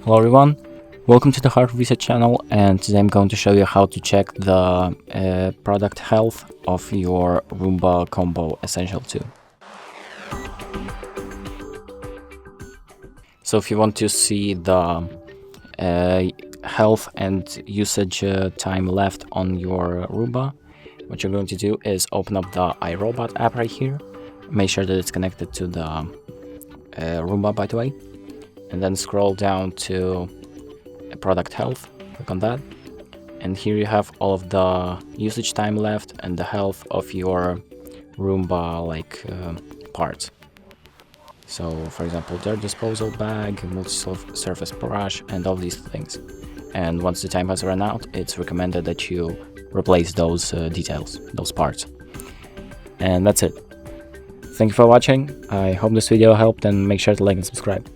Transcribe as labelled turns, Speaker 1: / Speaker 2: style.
Speaker 1: Hello everyone, welcome to the HardReset channel, and today I'm going to show you how to check the product health of your Roomba Combo Essential 2. So if you want to see the health and usage time left on your Roomba, what you're going to do is open up the iRobot app right here. Make sure that it's connected to the Roomba, by the way, and then scroll down to product health, click on that, and here you have all of the usage time left and the health of your Roomba parts. So for example, dirt disposal bag, multi-surface brush, and all these things. And once the time has run out, it's recommended that you replace those details, those parts. And that's it. Thank you for watching. I hope this video helped, and make sure to like and subscribe.